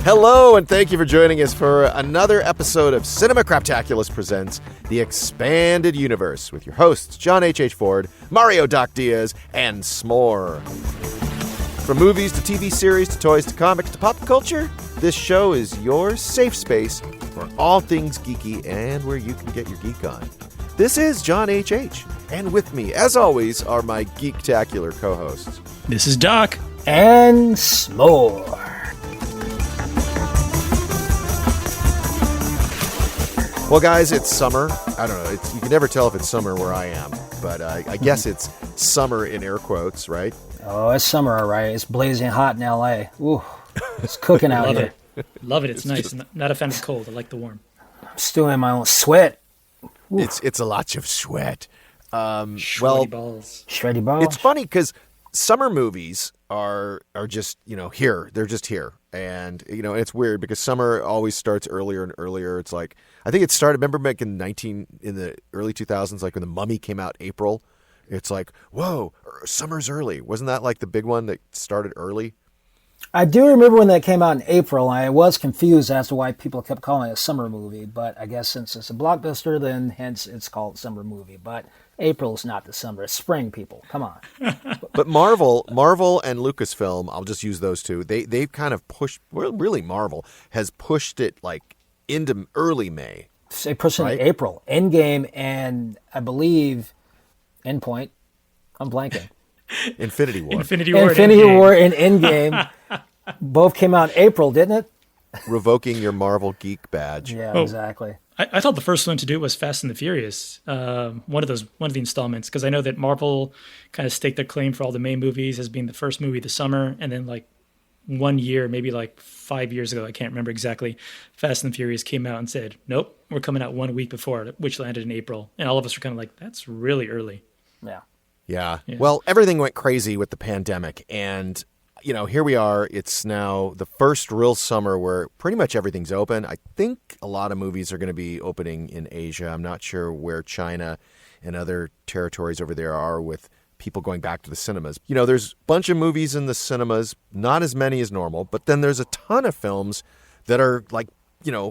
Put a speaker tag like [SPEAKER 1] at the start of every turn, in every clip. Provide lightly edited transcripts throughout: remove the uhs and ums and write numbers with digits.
[SPEAKER 1] Hello, and thank you for joining us for another episode of Cinema Craptaculous Presents The Expanded Universe with your hosts, John H. Ford, Mario Doc Diaz, and S'more. From movies to TV series to toys to comics to pop culture, this show is your safe space for all things geeky and where you can get your geek on. This is John H., and with me, as always, are my geektacular co-hosts.
[SPEAKER 2] This is Doc.
[SPEAKER 3] And S'more.
[SPEAKER 1] Well, guys, it's summer. I don't know. You can never tell if it's summer where I am, but I guess it's summer in air quotes, right?
[SPEAKER 3] Oh, it's summer, all right. It's blazing hot in L.A. Ooh, it's cooking out here.
[SPEAKER 2] Love it. It's nice. Not a fan of the cold. I like the warm.
[SPEAKER 3] I'm stewing in my own sweat. Ooh.
[SPEAKER 1] It's a lot of sweat.
[SPEAKER 2] Shreddy balls.
[SPEAKER 3] Shreddy balls.
[SPEAKER 1] It's funny because summer movies are just, here. They're just here. And, it's weird because summer always starts earlier and earlier. It's like, I think it started, remember back in the early 2000s, like when The Mummy came out April, it's like, whoa, summer's early. Wasn't that like the big one that started early?
[SPEAKER 3] I do remember when that came out in April. I was confused as to why people kept calling it a summer movie, but I guess since it's a blockbuster, then hence it's called summer movie. But April's not the summer; it's spring. People, come on.
[SPEAKER 1] But Marvel, and Lucasfilm, I'll just use those two. They've kind of pushed. Well, really, Marvel has pushed it like into early May.
[SPEAKER 3] They pushed it in April. Endgame and I believe Endpoint. I'm blanking.
[SPEAKER 1] Infinity War.
[SPEAKER 3] Infinity War and Endgame both came out in April, didn't it?
[SPEAKER 1] Revoking your Marvel Geek badge.
[SPEAKER 3] Yeah, exactly.
[SPEAKER 2] I thought the first one to do was Fast and the Furious, one of the installments, because I know that Marvel kind of staked their claim for all the main movies as being the first movie of the summer, and then like 1 year, maybe like 5 years ago, I can't remember exactly, Fast and the Furious came out and said, nope, we're coming out 1 week before, which landed in April, and all of us were kind of like, that's really early.
[SPEAKER 1] Yeah. Well, everything went crazy with the pandemic, and here we are. It's now the first real summer where pretty much everything's open. I think a lot of movies are going to be opening in Asia. I'm not sure where China and other territories over there are with people going back to the cinemas. There's a bunch of movies in the cinemas, not as many as normal, but then there's a ton of films that are like,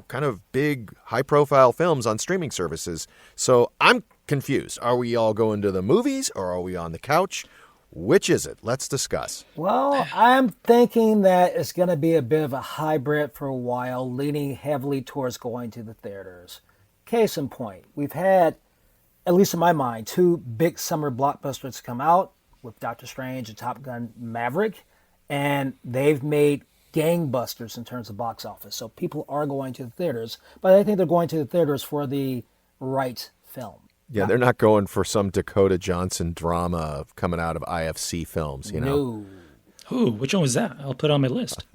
[SPEAKER 1] kind of big, high-profile films on streaming services. So I'm confused. Are we all going to the movies or are we on the couch? Which is it? Let's discuss.
[SPEAKER 3] Well, I'm thinking that it's going to be a bit of a hybrid for a while, leaning heavily towards going to the theaters. Case in point, we've had, at least in my mind, 2 big summer blockbusters come out with Doctor Strange and Top Gun Maverick, and they've made gangbusters in terms of box office. So people are going to the theaters, but I think they're going to the theaters for the right film.
[SPEAKER 1] Yeah, they're not going for some Dakota Johnson drama coming out of IFC films,
[SPEAKER 3] No.
[SPEAKER 2] Ooh, which one was that? I'll put it on my list.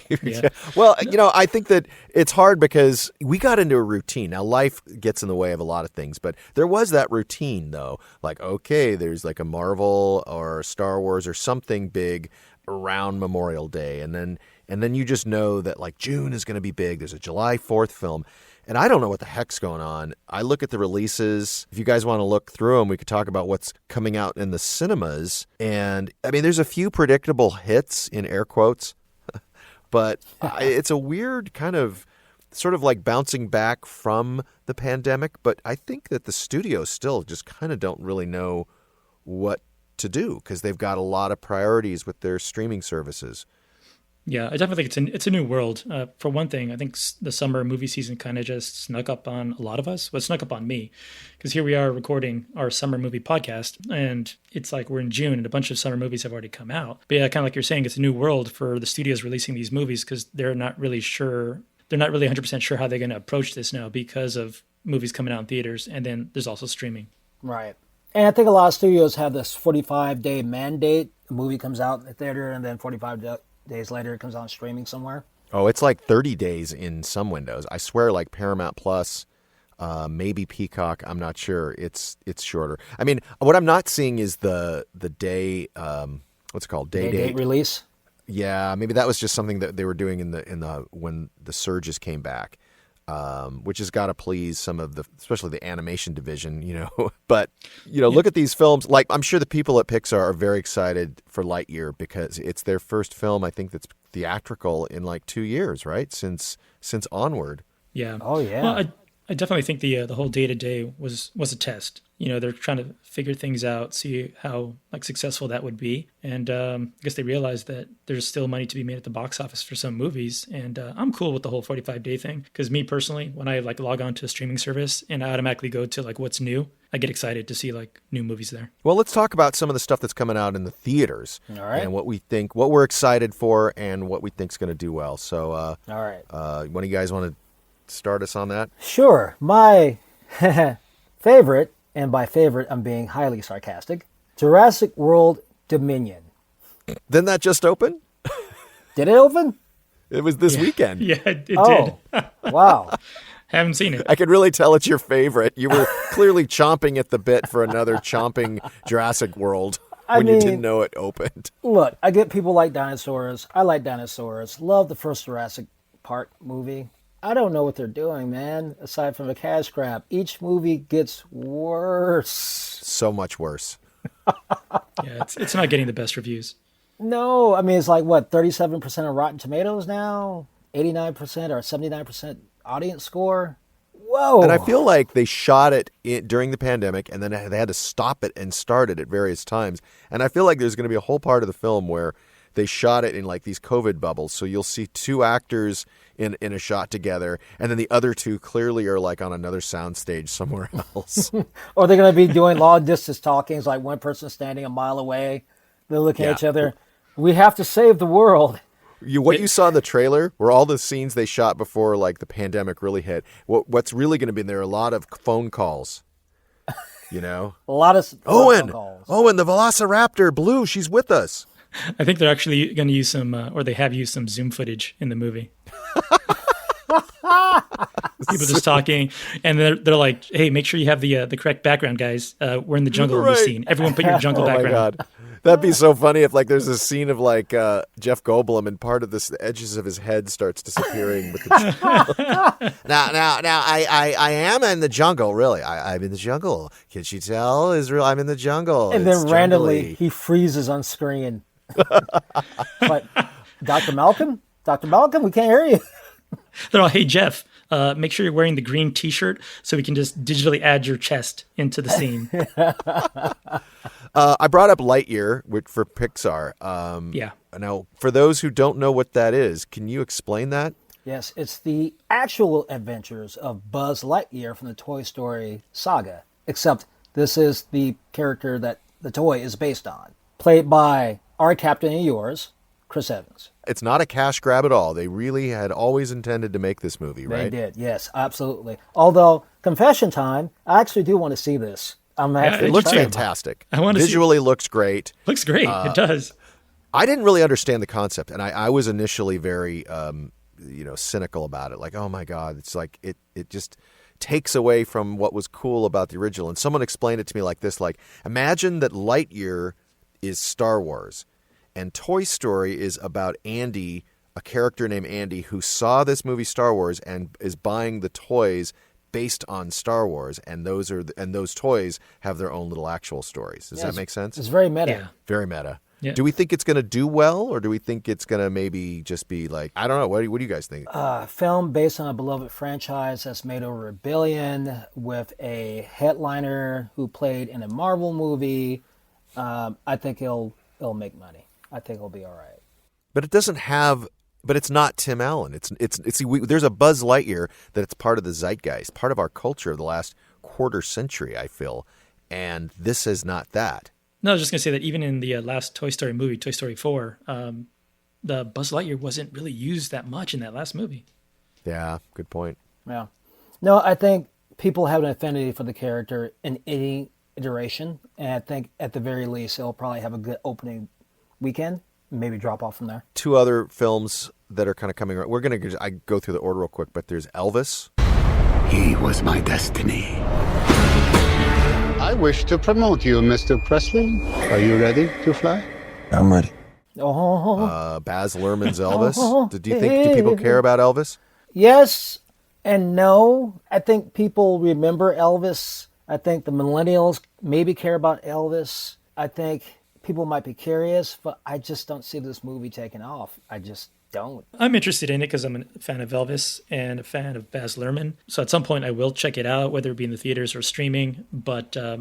[SPEAKER 1] Yeah. Well, I think that it's hard because we got into a routine. Now, life gets in the way of a lot of things, but there was that routine, though. Like, okay, there's like a Marvel or Star Wars or something big around Memorial Day, and then you just know that like June is going to be big. There's a July 4th film. And I don't know what the heck's going on. I look at the releases. If you guys want to look through them, we could talk about what's coming out in the cinemas. And, I mean, there's a few predictable hits, in air quotes. But it's a weird kind of sort of like bouncing back from the pandemic. But I think that the studios still just kind of don't really know what to do because they've got a lot of priorities with their streaming services.
[SPEAKER 2] Yeah, I definitely think it's a new world. For one thing, I think the summer movie season kind of just snuck up on a lot of us. Well, it snuck up on me because here we are recording our summer movie podcast, and it's like we're in June and a bunch of summer movies have already come out. But yeah, kind of like you're saying, it's a new world for the studios releasing these movies because they're not really sure. They're not really 100% sure how they're going to approach this now because of movies coming out in theaters, and then there's also streaming.
[SPEAKER 3] Right. And I think a lot of studios have this 45-day mandate. A movie comes out in the theater, and then 45 days later it comes on streaming somewhere.
[SPEAKER 1] Oh, it's like 30 days in some windows. I swear like Paramount Plus, maybe Peacock, I'm not sure. It's shorter. I mean, what I'm not seeing is the day what's it called? Date
[SPEAKER 3] release.
[SPEAKER 1] Yeah, maybe that was just something that they were doing in the when the surges came back. Which has got to please some of especially the animation division, But, look at these films. Like, I'm sure the people at Pixar are very excited for Lightyear because it's their first film, I think, that's theatrical in like 2 years, right? Since Onward.
[SPEAKER 2] Yeah.
[SPEAKER 3] Oh, yeah.
[SPEAKER 2] Well, I definitely think the whole day-to-day was a test. They're trying to figure things out, see how like successful that would be. And I guess they realized that there's still money to be made at the box office for some movies. And I'm cool with the whole 45-day thing, because me personally, when I like log on to a streaming service and I automatically go to like what's new, I get excited to see like new movies there.
[SPEAKER 1] Well, let's talk about some of the stuff that's coming out in the theaters.
[SPEAKER 3] All right.
[SPEAKER 1] And what we're excited for and what we think's going to do well. So,
[SPEAKER 3] All right.
[SPEAKER 1] one of you guys want to start us on that?
[SPEAKER 3] Sure. My favorite, and by favorite I'm being highly sarcastic, Jurassic World Dominion.
[SPEAKER 1] Didn't that just open?
[SPEAKER 3] Did it open?
[SPEAKER 1] It was this weekend.
[SPEAKER 2] Yeah, it did.
[SPEAKER 3] Wow.
[SPEAKER 2] Haven't seen it.
[SPEAKER 1] I could really tell it's your favorite. You were clearly chomping at the bit for another chomping Jurassic World when you didn't know it opened.
[SPEAKER 3] Look, I get people like dinosaurs. I like dinosaurs. Love the first Jurassic Park movie. I don't know what they're doing, man, aside from the cash grab. Each movie gets worse.
[SPEAKER 1] So much worse.
[SPEAKER 2] Yeah, it's not getting the best reviews.
[SPEAKER 3] No, I mean, it's like, what, 37% of Rotten Tomatoes now? 89% or 79% audience score? Whoa.
[SPEAKER 1] And I feel like they shot it during the pandemic, and then they had to stop it and start it at various times. And I feel like there's going to be a whole part of the film where they shot it in like these COVID bubbles. So you'll see two actors in a shot together, and then the other two clearly are like on another soundstage somewhere else.
[SPEAKER 3] Or they're going to be doing long distance talking. It's like one person standing a mile away. They're looking at each other. We have to save the world.
[SPEAKER 1] What you saw in the trailer were all the scenes they shot before like the pandemic really hit. What's really going to be there are a lot of phone calls. A
[SPEAKER 3] lot of
[SPEAKER 1] Owen,
[SPEAKER 3] phone calls.
[SPEAKER 1] the Velociraptor, Blue, she's with us.
[SPEAKER 2] I think they're actually going to use some, or they have used some Zoom footage in the movie. People just talking, and they're like, "Hey, make sure you have the correct background, guys. We're in the jungle in this scene. Everyone, put your jungle background."
[SPEAKER 1] Oh my god, that'd be so funny if like there's a scene of like Jeff Goldblum and part of the edges of his head starts disappearing. With the now, I am in the jungle. Really, I'm in the jungle. Can she tell? Israel, I'm in the jungle.
[SPEAKER 3] And
[SPEAKER 1] it's
[SPEAKER 3] then randomly
[SPEAKER 1] jungly.
[SPEAKER 3] he freezes on screen. But Dr. Malcolm, we can't hear you.
[SPEAKER 2] They're all, "Hey Jeff, make sure you're wearing the green T-shirt so we can just digitally add your chest into the scene."
[SPEAKER 1] I brought up Lightyear for Pixar.
[SPEAKER 2] Yeah.
[SPEAKER 1] Now, for those who don't know what that is, can you explain that?
[SPEAKER 3] Yes, it's the actual adventures of Buzz Lightyear from the Toy Story saga, except this is the character that the toy is based on, played by our captain and yours, Chris Evans.
[SPEAKER 1] It's not a cash grab at all. They really had always intended to make this movie, right?
[SPEAKER 3] They did, yes, absolutely. Although, confession time, I actually do want to see this. I'm actually
[SPEAKER 1] It looks
[SPEAKER 3] excited.
[SPEAKER 1] fantastic.
[SPEAKER 2] I want to
[SPEAKER 1] Visually looks great.
[SPEAKER 2] Looks great. It does.
[SPEAKER 1] I didn't really understand the concept, and I was initially very, cynical about it. Like, oh my God, it's like it just takes away from what was cool about the original. And someone explained it to me like this: like, imagine that Lightyear is Star Wars, and Toy Story is about Andy, a character named Andy, who saw this movie Star Wars and is buying the toys based on Star Wars, and those toys have their own little actual stories. Does that make sense?
[SPEAKER 3] It's very meta.
[SPEAKER 2] Yeah.
[SPEAKER 1] Very meta.
[SPEAKER 2] Yeah.
[SPEAKER 1] Do we think it's going to do well, or do we think it's going to maybe just be like, I don't know. What do you guys think?
[SPEAKER 3] Film based on a beloved franchise that's made over $1 billion with a headliner who played in a Marvel movie. I think it'll make money. I think it'll be all right.
[SPEAKER 1] But it doesn't have. But it's not Tim Allen. There's a Buzz Lightyear that it's part of the zeitgeist, part of our culture of the last quarter century, I feel. And this is not that.
[SPEAKER 2] No, I was just going to say that even in the last Toy Story movie, Toy Story 4, the Buzz Lightyear wasn't really used that much in that last movie.
[SPEAKER 1] Yeah, good point.
[SPEAKER 3] Yeah. No, I think people have an affinity for the character in any iteration. And I think at the very least, it'll probably have a good opening weekend. Maybe drop off from there.
[SPEAKER 1] Two other films that are kind of coming around. We're going to go through the order real quick, but there's Elvis.
[SPEAKER 4] He was my destiny.
[SPEAKER 5] I wish to promote you, Mr. Presley. Are you ready to fly?
[SPEAKER 4] I'm ready.
[SPEAKER 1] Baz Luhrmann's Elvis. Do people care about Elvis?
[SPEAKER 3] Yes and no. I think people remember Elvis. I think the millennials maybe care about Elvis. I think people might be curious, but I just don't see this movie taking off. I just don't.
[SPEAKER 2] I'm interested in it because I'm a fan of Elvis and a fan of Baz Luhrmann. So at some point I will check it out, whether it be in the theaters or streaming. But I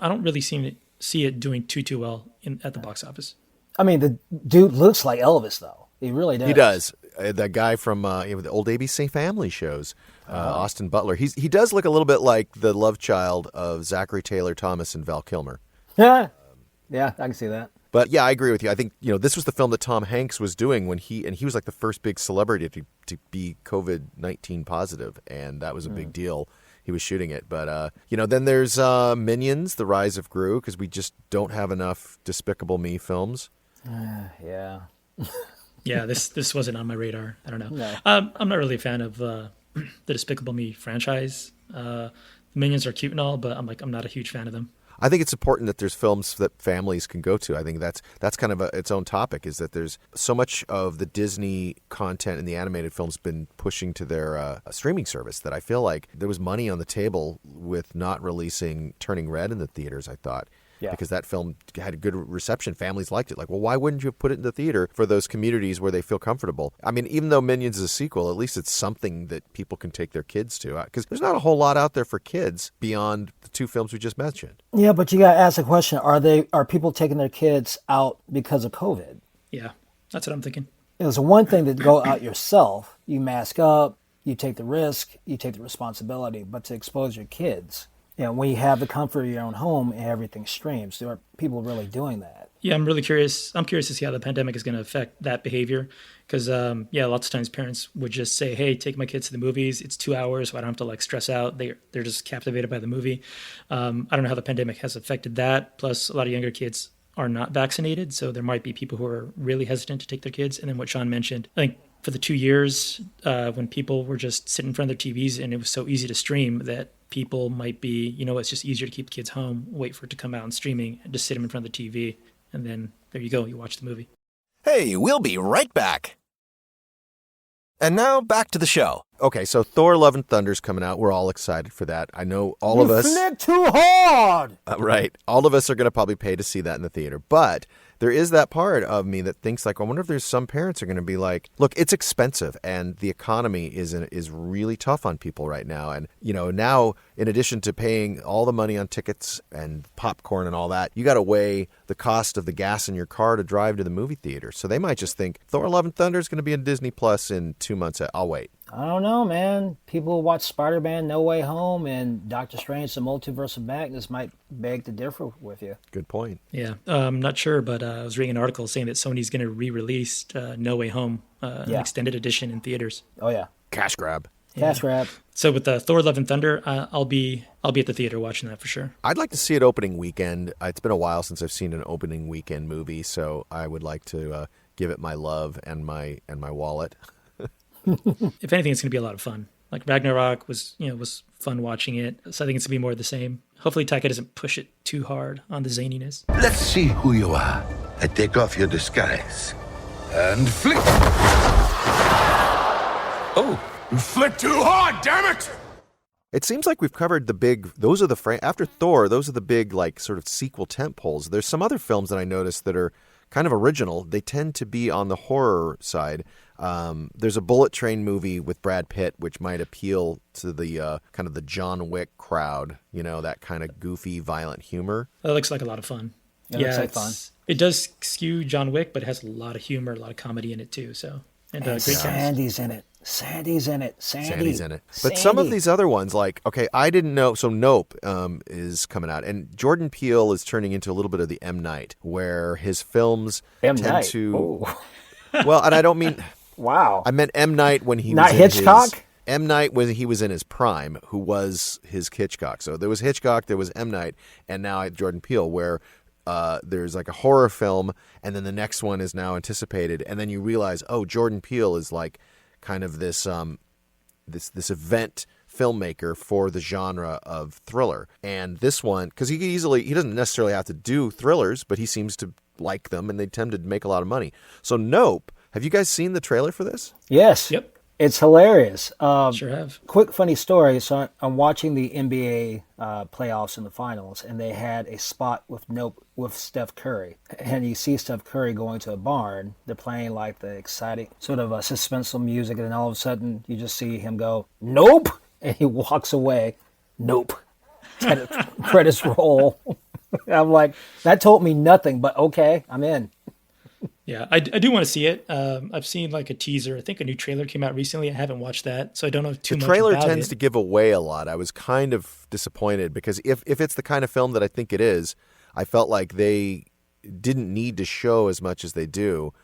[SPEAKER 2] don't really see it doing too well at the box office.
[SPEAKER 3] I mean, the dude looks like Elvis, though. He really does.
[SPEAKER 1] He does. That guy from the old ABC Family shows, Austin Butler. He does look a little bit like the love child of Zachary Taylor Thomas and Val Kilmer.
[SPEAKER 3] Yeah, I can see that.
[SPEAKER 1] But yeah, I agree with you. I think this was the film that Tom Hanks was doing when he was like the first big celebrity to be COVID-19 positive, and that was a big deal. He was shooting it, but then there's Minions: The Rise of Gru, because we just don't have enough Despicable Me films.
[SPEAKER 3] Yeah.
[SPEAKER 2] Yeah, this wasn't on my radar. I don't know.
[SPEAKER 3] No.
[SPEAKER 2] I'm not really a fan of the Despicable Me franchise. The Minions are cute and all, but I'm not a huge fan of them.
[SPEAKER 1] I think it's important that there's films that families can go to. I think that's kind of its own topic, is that there's so much of the Disney content and the animated films been pushing to their streaming service that I feel like there was money on the table with not releasing Turning Red in the theaters, I thought.
[SPEAKER 3] Yeah.
[SPEAKER 1] Because that film had a good reception. Families liked it. Like, well, why wouldn't you put it in the theater for those communities where they feel comfortable? I mean, even though Minions is a sequel, at least it's something that people can take their kids to. Because there's not a whole lot out there for kids beyond the two films we just mentioned.
[SPEAKER 3] Yeah, but you got to ask the question, are people taking their kids out because of COVID?
[SPEAKER 2] Yeah, that's what I'm thinking.
[SPEAKER 3] It was one thing to go out yourself. You mask up, you take the risk, you take the responsibility, but to expose your kids, when you have the comfort of your own home and everything streams, there are people really doing that.
[SPEAKER 2] Yeah, I'm really curious. I'm curious to see how the pandemic is going to affect that behavior. Because, lots of times parents would just say, hey, take my kids to the movies. It's 2 hours, so I don't have to stress out. They're just captivated by the movie. I don't know how the pandemic has affected that. Plus, a lot of younger kids are not vaccinated, so there might be people who are really hesitant to take their kids. And then what Sean mentioned, I think for the 2 years when people were just sitting in front of their TVs and it was so easy to stream, that people might be, it's just easier to keep kids home, wait for it to come out on streaming, and just sit them in front of the TV. And then there you go, you watch the movie.
[SPEAKER 6] Hey, we'll be right back. And now back to the show.
[SPEAKER 1] Okay, so Thor: Love and Thunder's coming out. We're all excited for that. I know all of us.
[SPEAKER 3] You flipped too hard!
[SPEAKER 1] Right. All of us are going to probably pay to see that in the theater. But there is that part of me that thinks I wonder if there's some parents are going to be like, look, it's expensive and the economy is really tough on people right now. And, now in addition to paying all the money on tickets and popcorn and all that, you got to weigh the cost of the gas in your car to drive to the movie theater. So they might just think Thor: Love and Thunder is going to be in Disney Plus in 2 months. I'll wait.
[SPEAKER 3] I don't know, man. People watch Spider-Man No Way Home and Doctor Strange The Multiverse of Madness might beg to differ with you.
[SPEAKER 1] Good point.
[SPEAKER 2] Yeah, I'm not sure, but I was reading an article saying that Sony's going to re-release No Way Home, an extended edition in theaters.
[SPEAKER 3] Oh, yeah.
[SPEAKER 1] Cash grab.
[SPEAKER 3] Cash grab.
[SPEAKER 2] So with the Thor: Love and Thunder, I'll be at the theater watching that for sure.
[SPEAKER 1] I'd like to see it opening weekend. It's been a while since I've seen an opening weekend movie, so I would like to give it my love and my wallet.
[SPEAKER 2] If anything, it's going to be a lot of fun. Like Ragnarok was fun watching it. So I think it's going to be more of the same. Hopefully Taika doesn't push it too hard on the zaniness.
[SPEAKER 4] Let's see who you are. I take off your disguise. And flick. Oh, you flicked too hard, damn it!
[SPEAKER 1] It seems like we've covered the big, after Thor, those are the big, sort of sequel tentpoles. There's some other films that I noticed that are kind of original. They tend to be on the horror side. There's a Bullet Train movie with Brad Pitt, which might appeal to the kind of the John Wick crowd, that kind of goofy, violent humor.
[SPEAKER 2] That looks like a lot of fun.
[SPEAKER 3] It looks like fun.
[SPEAKER 2] It does skew John Wick, but it has a lot of humor, a lot of comedy in it too. So and great cast.
[SPEAKER 3] Sandy's in it. Sandy's in it.
[SPEAKER 1] Sandy's in it. But some of these other ones, I didn't know. So Nope is coming out, and Jordan Peele is turning into a little bit of the M. Night, where his films tend to.
[SPEAKER 3] Oh.
[SPEAKER 1] Well, and I don't mean.
[SPEAKER 3] Wow.
[SPEAKER 1] I meant M. Night when he
[SPEAKER 3] not
[SPEAKER 1] was
[SPEAKER 3] Hitchcock.
[SPEAKER 1] M. Night when he was in his prime, who was his Hitchcock. So there was Hitchcock, there was M. Night, and now Jordan Peele, where there's a horror film, and then the next one is now anticipated, and then you realize, Jordan Peele is kind of this this event filmmaker for the genre of thriller. And this one, because he doesn't necessarily have to do thrillers, but he seems to like them, and they tend to make a lot of money. So Nope. Have you guys seen the trailer for this?
[SPEAKER 3] Yes.
[SPEAKER 2] Yep.
[SPEAKER 3] It's hilarious.
[SPEAKER 2] Sure have.
[SPEAKER 3] Quick funny story. So I'm watching the NBA playoffs in the finals, and they had a spot with Steph Curry, and you see Steph Curry going to a barn. They're playing like the exciting sort of suspenseful music, and then all of a sudden you just see him go, "Nope," and he walks away. Nope. Credits roll. I'm like, that told me nothing, but okay, I'm in.
[SPEAKER 2] Yeah, I do want to see it. I've seen like a teaser. I think a new trailer came out recently. I haven't watched that, so I don't know too much about it.
[SPEAKER 1] The trailer tends to give away a lot. I was kind of disappointed because if it's the kind of film that I think it is, I felt like they didn't need to show as much as they do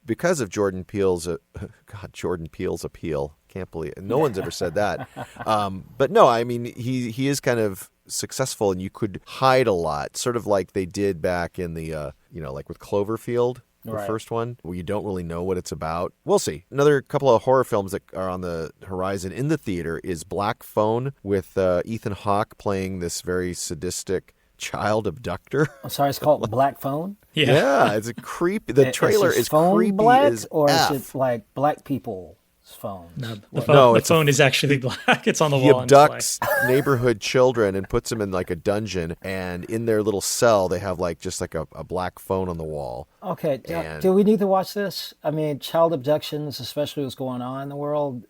[SPEAKER 1] because of Jordan Peele's appeal. Can't believe it. No one's ever said that. But no, I mean, he is kind of successful, and you could hide a lot, sort of like they did back in the, like with Cloverfield. The first one, where you don't really know what it's about. We'll see. Another couple of horror films that are on the horizon in the theater is Black Phone with Ethan Hawke playing this very sadistic child abductor.
[SPEAKER 3] I'm sorry, it's called Black Phone?
[SPEAKER 1] Yeah, it's a creepy. The trailer is creepy
[SPEAKER 3] black,
[SPEAKER 1] as
[SPEAKER 3] or
[SPEAKER 1] F.
[SPEAKER 3] is it like black people's phones?
[SPEAKER 2] No, the phone is actually black. It's on the wall.
[SPEAKER 1] He abducts neighborhood children and puts them in like a dungeon, and in their little cell they have like just like a black phone on the wall.
[SPEAKER 3] Okay, do we need to watch this? I mean, child abductions, especially what's going on in the world.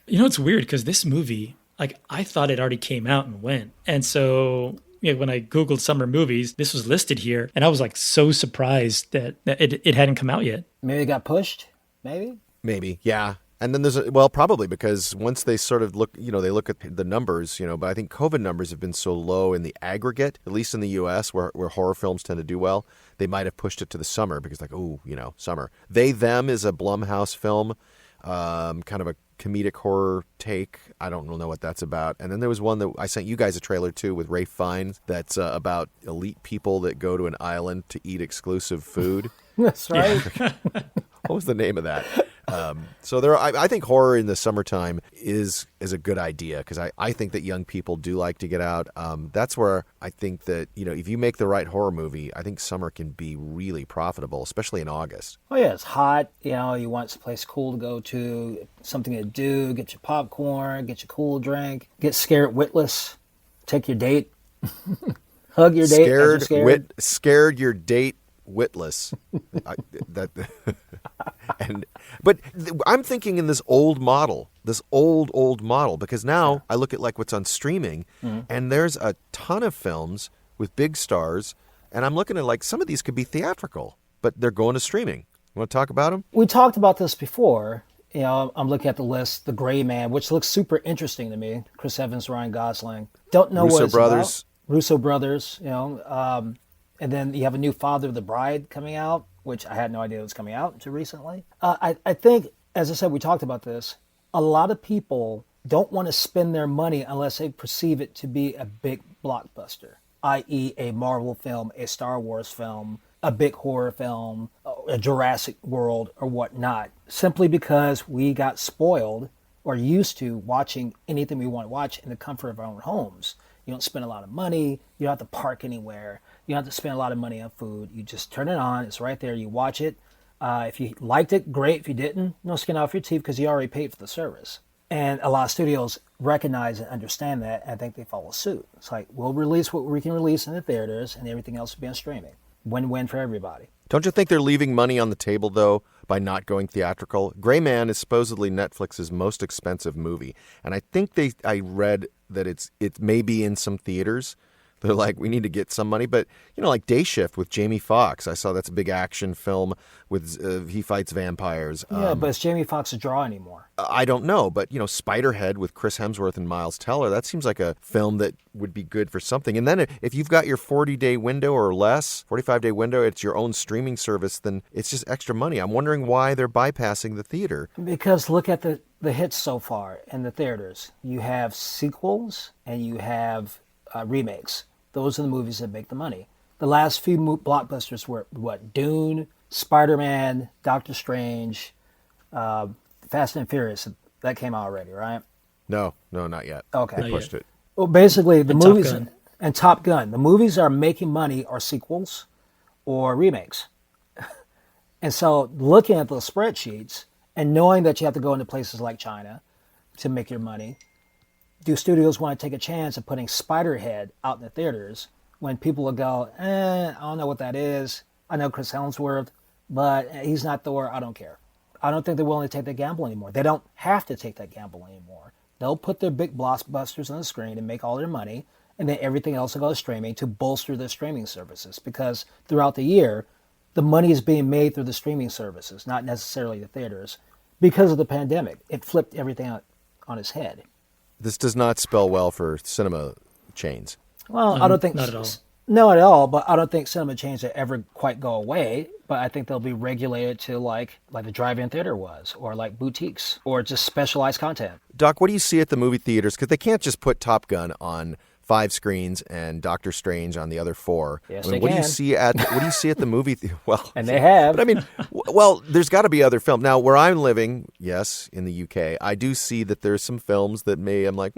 [SPEAKER 2] It's weird because this movie, like, I thought it already came out and went, and so when I Googled summer movies, this was listed here, and I was like so surprised that it hadn't come out yet.
[SPEAKER 3] Maybe it got pushed. Maybe,
[SPEAKER 1] yeah. And then there's probably because once they sort of look, they look at the numbers, but I think COVID numbers have been so low in the aggregate, at least in the U.S. where horror films tend to do well, they might have pushed it to the summer because summer. They, Them is a Blumhouse film, kind of a comedic horror take. I don't know what that's about. And then there was one that I sent you guys a trailer to with Ralph Fiennes that's about elite people that go to an island to eat exclusive food.
[SPEAKER 3] That's right.
[SPEAKER 1] What was the name of that? So I think horror in the summertime is a good idea because I think that young people do like to get out. That's where I think that, if you make the right horror movie, I think summer can be really profitable, especially in August.
[SPEAKER 3] Oh, yeah, it's hot. You want some place cool to go to, something to do, get your popcorn, get your cool drink, get scared witless, take your date, hug your date.
[SPEAKER 1] Scared your date witless. But I'm thinking in this old model, because now I look at like what's on streaming, and there's a ton of films with big stars, and I'm looking at like some of these could be theatrical, but they're going to streaming. You want to talk about them?
[SPEAKER 3] We talked about this before. I'm looking at the list, The Gray Man, which looks super interesting to me. Chris Evans, Ryan Gosling. Don't know what it's about. Russo brothers, and then you have a new Father of the Bride coming out, which I had no idea was coming out until recently. I think, as I said, we talked about this, a lot of people don't want to spend their money unless they perceive it to be a big blockbuster, i.e. a Marvel film, a Star Wars film, a big horror film, a Jurassic World or whatnot, simply because we got spoiled or used to watching anything we want to watch in the comfort of our own homes. You don't spend a lot of money. You don't have to park anywhere. You don't have to spend a lot of money on food. You just turn it on. It's right there. You watch it. If you liked it, great. If you didn't, no skin off your teeth because you already paid for the service. And a lot of studios recognize and understand that, and I think they follow suit. It's like, we'll release what we can release in the theaters, and everything else will be on streaming. Win-win for everybody.
[SPEAKER 1] Don't you think they're leaving money on the table, though, by not going theatrical? Gray Man is supposedly Netflix's most expensive movie, and I think I read that it may be in some theaters. They're like, we need to get some money. But, like Day Shift with Jamie Foxx. I saw that's a big action film with he fights vampires.
[SPEAKER 3] Yeah, but is Jamie Foxx a draw anymore?
[SPEAKER 1] I don't know. But, Spiderhead with Chris Hemsworth and Miles Teller, that seems like a film that would be good for something. And then if you've got your 40-day window or less, 45-day window, it's your own streaming service, then it's just extra money. I'm wondering why they're bypassing the theater.
[SPEAKER 3] Because look at the hits so far in the theaters. You have sequels and you have remakes. Those are the movies that make the money. The last few blockbusters were, Dune, Spider-Man, Doctor Strange, Fast and Furious. That came out already, right?
[SPEAKER 1] No, not yet.
[SPEAKER 3] Okay.
[SPEAKER 1] They pushed it.
[SPEAKER 3] Well, basically, the movies...
[SPEAKER 2] Top Gun.
[SPEAKER 3] And Top Gun. The movies are making money are sequels or remakes. And so looking at those spreadsheets, and knowing that you have to go into places like China to make your money, do studios want to take a chance of putting Spiderhead out in the theaters when people will go, I don't know what that is. I know Chris Hemsworth, but he's not Thor. I don't care. I don't think they're willing to take that gamble anymore. They don't have to take that gamble anymore. They'll put their big blockbusters on the screen and make all their money, and then everything else will go to streaming to bolster their streaming services, because throughout the year, the money is being made through the streaming services, not necessarily the theaters. Because of the pandemic, it flipped everything on its head.
[SPEAKER 1] This does not spell well for cinema chains.
[SPEAKER 3] Well, I don't think...
[SPEAKER 2] Not at all.
[SPEAKER 3] No, at all, but I don't think cinema chains will ever quite go away, but I think they'll be regulated to like the drive-in theater was, or like boutiques, or just specialized content.
[SPEAKER 1] Doc, what do you see at the movie theaters? Because they can't just put Top Gun on 5 screens and Doctor Strange on the other 4.
[SPEAKER 3] Yes,
[SPEAKER 1] I mean,
[SPEAKER 3] they
[SPEAKER 1] what
[SPEAKER 3] can.
[SPEAKER 1] do you see at the movie theater? Well,
[SPEAKER 3] And they have.
[SPEAKER 1] But I mean, well, there's got to be other films. Now, where I'm living, yes, in the UK, I do see that there's some films that I'm like,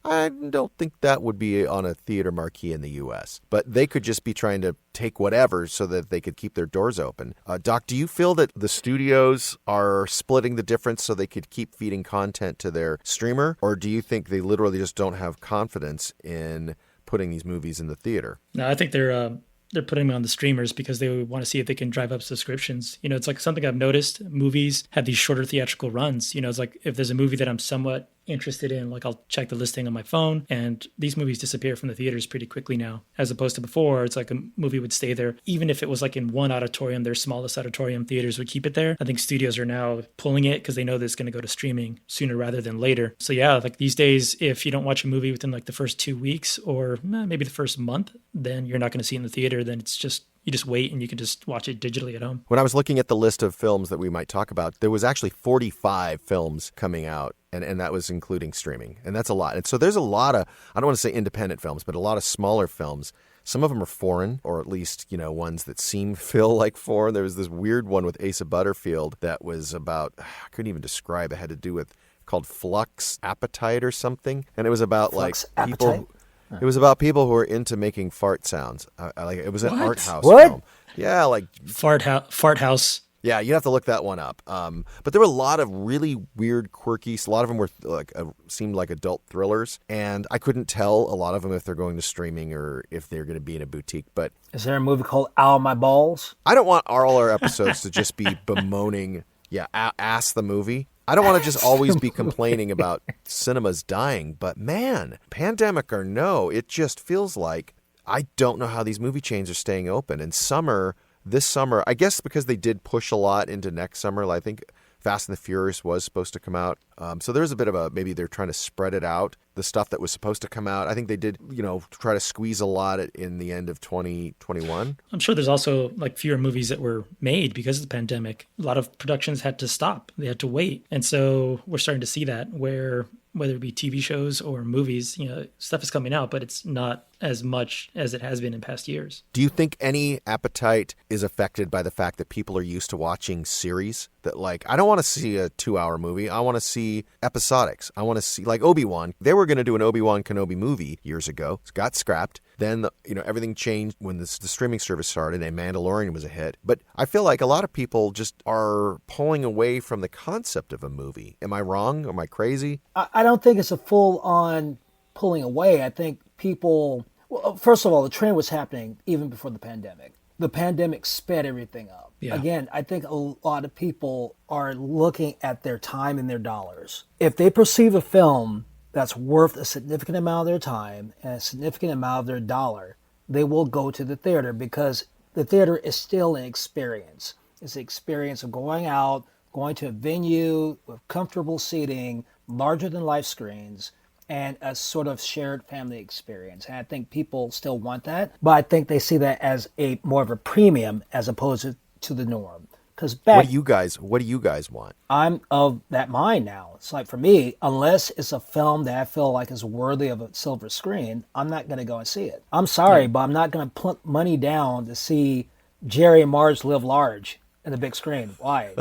[SPEAKER 1] I don't think that would be on a theater marquee in the U.S. But they could just be trying to take whatever so that they could keep their doors open. Doc, do you feel that the studios are splitting the difference so they could keep feeding content to their streamer? Or do you think they literally just don't have confidence in putting these movies in the theater?
[SPEAKER 2] No, I think they're putting them on the streamers because they want to see if they can drive up subscriptions. You know, it's like something I've noticed. Movies have these shorter theatrical runs. You know, it's like if there's a movie that I'm somewhat interested in, like I'll check the listing on my phone, and these movies disappear from the theaters pretty quickly now, as opposed to before. It's like a movie would stay there. Even if it was like in one auditorium, their smallest auditorium, theaters would keep it there. I think studios are now pulling it because they know that it's going to go to streaming sooner rather than later. So yeah, like these days, if you don't watch a movie within like the first 2 weeks or maybe the first month, then you're not going to see it in the theater. Then it's just, you just wait and you can just watch it digitally at home.
[SPEAKER 1] When I was looking at the list of films that we might talk about, there was actually 45 films coming out, and that was including streaming. And that's a lot. And so there's a lot of, I don't want to say independent films, but a lot of smaller films. Some of them are foreign, or at least, ones that feel like foreign. There was this weird one with Asa Butterfield that was about, I couldn't even describe, it had to do with, called Flux Appetite or something. And it was about
[SPEAKER 3] Flux
[SPEAKER 1] like people...
[SPEAKER 3] Appetite?
[SPEAKER 1] It was about people who were into making fart sounds. It was an art house
[SPEAKER 3] What?
[SPEAKER 1] film. Yeah, like
[SPEAKER 2] Fart House.
[SPEAKER 1] Yeah, you'd have to look that one up. But there were a lot of really weird, quirky. A lot of them were seemed like adult thrillers, and I couldn't tell a lot of them if they're going to streaming or if they're going to be in a boutique. But
[SPEAKER 3] Is there a movie called Ow My Balls?
[SPEAKER 1] I don't want all our episodes to just be bemoaning. Yeah, ass the movie. I don't want to just always be complaining about cinemas dying, but man, pandemic or no, it just feels like I don't know how these movie chains are staying open. And this summer, I guess because they did push a lot into next summer, I think Fast and the Furious was supposed to come out. So there's a bit of maybe they're trying to spread it out, the stuff that was supposed to come out. I think they did, try to squeeze a lot in the end of 2021.
[SPEAKER 2] I'm sure there's also like fewer movies that were made because of the pandemic. A lot of productions had to stop. They had to wait. And so we're starting to see that where whether it be TV shows or movies, stuff is coming out, but it's not as much as it has been in past years.
[SPEAKER 1] Do you think any appetite is affected by the fact that people are used to watching series? That I don't want to see a 2-hour movie. I want to see episodics. I want to see Obi-Wan. They were going to do an Obi-Wan Kenobi movie years ago. It got scrapped. Then, everything changed when the streaming service started and Mandalorian was a hit. But I feel like a lot of people just are pulling away from the concept of a movie. Am I wrong? Am I crazy?
[SPEAKER 3] I don't think it's a full-on pulling away. I think people... Well, first of all, the trend was happening even before the pandemic. The pandemic sped everything up.
[SPEAKER 2] Yeah.
[SPEAKER 3] Again, I think a lot of people are looking at their time and their dollars. If they perceive a film that's worth a significant amount of their time and a significant amount of their dollar, they will go to the theater because the theater is still an experience. It's the experience of going out, going to a venue with comfortable seating, larger than life screens, and a sort of shared family experience. And I think people still want that, but I think they see that as a more of a premium as opposed to the norm. Because
[SPEAKER 1] what do you guys want?
[SPEAKER 3] I'm of that mind now. It's like, for me, unless it's a film that I feel like is worthy of a silver screen, I'm not going to go and see it. I'm sorry, but I'm not going to put money down to see Jerry and Marge Live Large in the big screen. Why?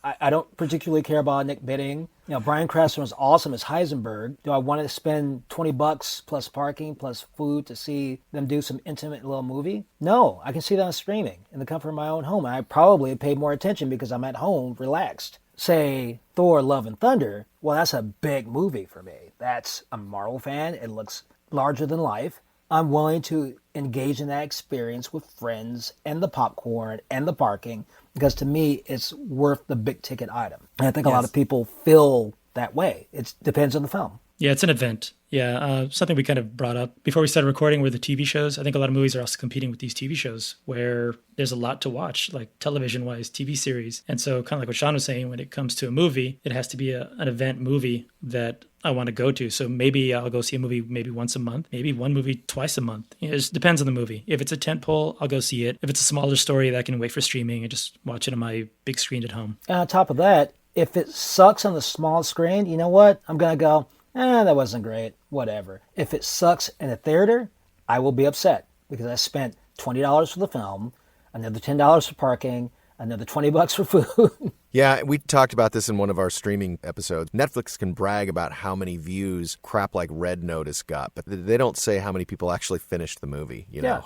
[SPEAKER 3] I don't particularly care about Nick Bidding. Bryan Cranston was awesome as Heisenberg. Do I want to spend $20 plus parking plus food to see them do some intimate little movie? No, I can see that on streaming in the comfort of my own home. I probably pay more attention because I'm at home relaxed. say Thor Love and Thunder, well, that's a big movie for me. That's a Marvel fan. It looks larger than life. I'm willing to engage in that experience with friends and the popcorn and the parking because to me, it's worth the big ticket item. And I think a lot of people feel that way. It depends on the film.
[SPEAKER 2] Yeah, it's an event. Yeah, something we kind of brought up before we started recording were the TV shows. I think a lot of movies are also competing with these TV shows where there's a lot to watch, like television-wise, TV series. And so kind of like what Sean was saying, when it comes to a movie, it has to be an event movie that I want to go to. So maybe I'll go see a movie maybe once a month, maybe one movie twice a month. It just depends on the movie. If it's a tentpole, I'll go see it. If it's a smaller story that I can wait for streaming and just watch it on my big screen at home.
[SPEAKER 3] And on top of that, if it sucks on the small screen, you know what? I'm going to go, that wasn't great, whatever. If it sucks in a theater, I will be upset because I spent $20 for the film, another $10 for parking, another $20 for food.
[SPEAKER 1] Yeah, we talked about this in one of our streaming episodes. Netflix can brag about how many views crap like Red Notice got, but they don't say how many people actually finished the movie, you know?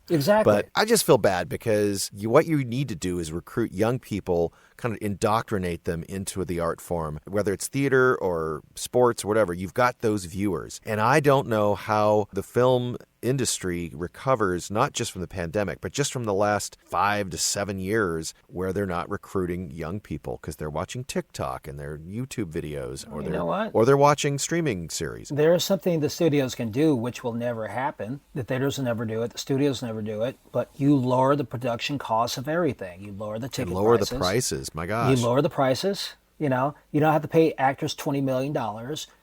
[SPEAKER 3] Exactly.
[SPEAKER 1] But I just feel bad because what you need to do is recruit young people, kind of indoctrinate them into the art form, whether it's theater or sports or whatever. You've got those viewers. And I don't know how the film industry recovers, not just from the pandemic, but just from the last 5 to 7 years where they're not recruiting young people because they're watching TikTok and their YouTube videos or they're watching streaming series.
[SPEAKER 3] There is something the studios can do which will never happen. The theaters will never do it. The studios never do it. But you lower the production costs of everything. You lower the ticket
[SPEAKER 1] lower
[SPEAKER 3] prices.
[SPEAKER 1] the prices. My gosh.
[SPEAKER 3] You lower the prices. You know, you don't have to pay actors $20 million.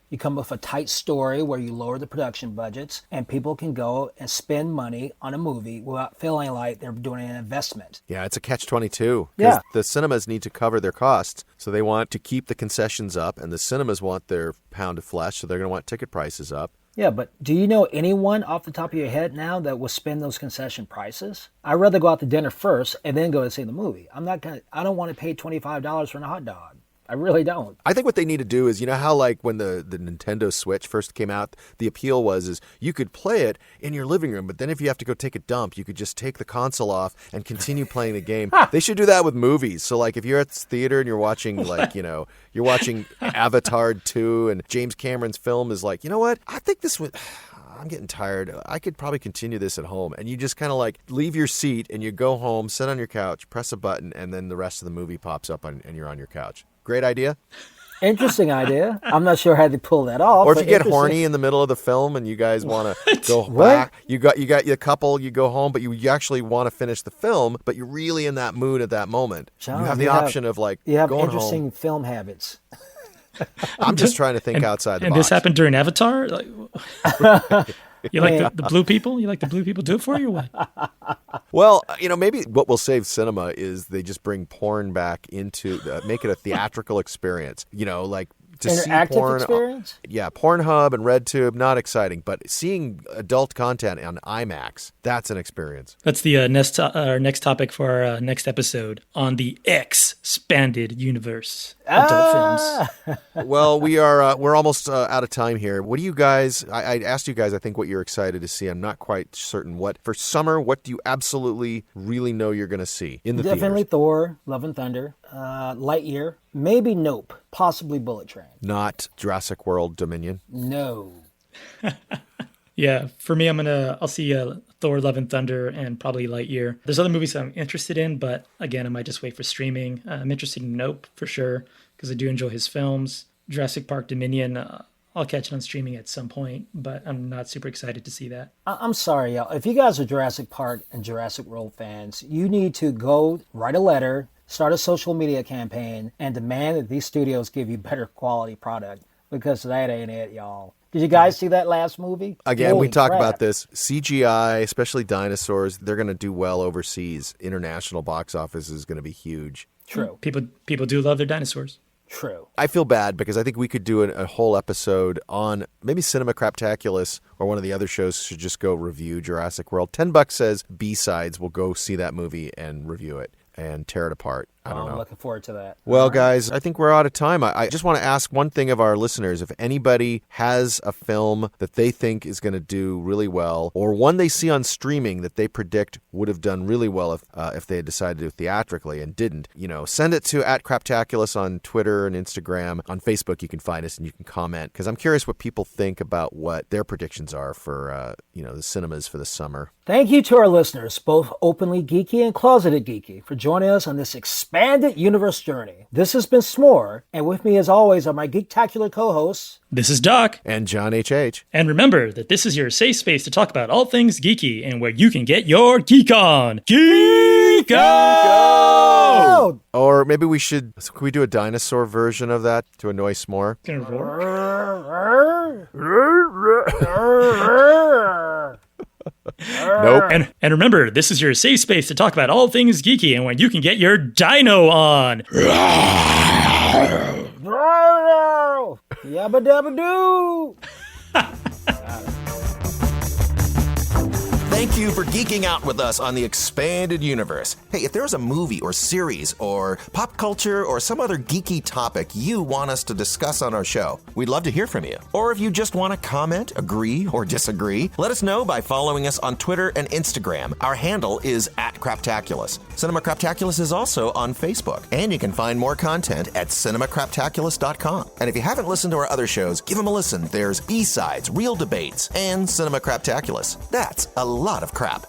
[SPEAKER 3] You come up with a tight story where you lower the production budgets and people can go and spend money on a movie without feeling like they're doing an investment.
[SPEAKER 1] Yeah, it's a catch-22.
[SPEAKER 3] Yeah.
[SPEAKER 1] The cinemas need to cover their costs, so they want to keep the concessions up, and the cinemas want their pound of flesh, so they're going to want ticket prices up.
[SPEAKER 3] Yeah, but do you know anyone off the top of your head now that will spend those concession prices? I'd rather go out to dinner first and then go to see the movie. I don't want to pay $25 for a hot dog. I really don't.
[SPEAKER 1] I think what they need to do is, you know how like when the Nintendo Switch first came out, the appeal was you could play it in your living room, but then if you have to go take a dump, you could just take the console off and continue playing the game. They should do that with movies. So like if you're at the theater and you're watching like, you know, you're watching Avatar 2 and James Cameron's film is like, you know what? I think this would... I'm getting tired. I could probably continue this at home. And you just kind of like leave your seat and you go home, sit on your couch, press a button, and then the rest of the movie pops up and you're on your couch. Great idea.
[SPEAKER 3] Interesting idea. I'm not sure how they pull that off.
[SPEAKER 1] Or if you get horny in the middle of the film and you guys want to go back, you got your couple, you go home, but you actually want to finish the film, but you're really in that mood at that moment.
[SPEAKER 3] John,
[SPEAKER 1] you have the option of like
[SPEAKER 3] you have
[SPEAKER 1] going
[SPEAKER 3] interesting
[SPEAKER 1] home.
[SPEAKER 3] film habits.
[SPEAKER 1] I'm just trying to think outside the box.
[SPEAKER 2] And this happened during Avatar? Like, you like the blue people? You like the blue people do it for you or what?
[SPEAKER 1] Well, you know, maybe what will save cinema is they just bring porn back into, make it a theatrical experience. You know, like to see porn.
[SPEAKER 3] Experience?
[SPEAKER 1] Yeah, Pornhub and RedTube, not exciting. But seeing adult content on IMAX, that's an experience.
[SPEAKER 2] That's the our next topic for our next episode on the expanded universe. Adult films.
[SPEAKER 1] Well, we're almost out of time here. What do you guys? I asked you guys. I think what you're excited to see. I'm not quite certain what for summer. What do you absolutely really know you're going to see in the
[SPEAKER 3] Definitely
[SPEAKER 1] theaters?
[SPEAKER 3] Thor, Love and Thunder, Lightyear, maybe Nope, possibly Bullet Train.
[SPEAKER 1] Not Jurassic World Dominion.
[SPEAKER 3] No.
[SPEAKER 2] Yeah, for me, I'll see Thor, Love and Thunder, and probably Lightyear. There's other movies I'm interested in, but again, I might just wait for streaming. I'm interested in Nope for sure, because I do enjoy his films. Jurassic Park Dominion, I'll catch it on streaming at some point, but I'm not super excited to see that.
[SPEAKER 3] I'm sorry, y'all. If you guys are Jurassic Park and Jurassic World fans, you need to go write a letter, start a social media campaign, and demand that these studios give you better quality product, because that ain't it, y'all. Did you guys see that last movie?
[SPEAKER 1] Again,
[SPEAKER 3] Holy
[SPEAKER 1] we talk
[SPEAKER 3] crap.
[SPEAKER 1] about this. CGI, especially dinosaurs, they're going to do well overseas. International box office is going to be huge.
[SPEAKER 3] True.
[SPEAKER 2] People do love their dinosaurs.
[SPEAKER 3] True.
[SPEAKER 1] I feel bad because I think we could do a whole episode on maybe Cinema Craptaculous or one of the other shows should just go review Jurassic World. $10 says B-Sides. We'll go see that movie and review it and tear it apart. I don't know.
[SPEAKER 3] I'm looking forward to that.
[SPEAKER 1] Well, guys, I think we're out of time. I just want to ask one thing of our listeners. If anybody has a film that they think is going to do really well, or one they see on streaming that they predict would have done really well if they had decided to do it theatrically and didn't, send it to @Craptaculous on Twitter and Instagram. On Facebook, you can find us and you can comment, because I'm curious what people think about what their predictions are for, the cinemas for the summer.
[SPEAKER 3] Thank you to our listeners, both openly geeky and closeted geeky, for joining us on this expanded universe journey. This has been S'more, and with me as always are my geektacular co-hosts.
[SPEAKER 2] This is Doc.
[SPEAKER 1] And John H.H.
[SPEAKER 2] And remember that this is your safe space to talk about all things geeky and where you can get your geek on. Geek on!
[SPEAKER 1] Or maybe could we do a dinosaur version of that to annoy S'more?
[SPEAKER 2] Gonna roar.
[SPEAKER 1] Nope.
[SPEAKER 2] And remember, this is your safe space to talk about all things geeky and where you can get your dino on.
[SPEAKER 3] Yabba dabba doo!
[SPEAKER 6] Thank you for geeking out with us on the expanded universe. Hey, if there's a movie or series or pop culture or some other geeky topic you want us to discuss on our show, we'd love to hear from you. Or if you just want to comment, agree, or disagree, let us know by following us on Twitter and Instagram. Our handle is @Craptaculous. Cinema Craptaculous is also on Facebook. And you can find more content at cinemacraptaculous.com. And if you haven't listened to our other shows, give them a listen. There's B-Sides, Real Debates, and Cinema Craptaculous. That's a lot of crap.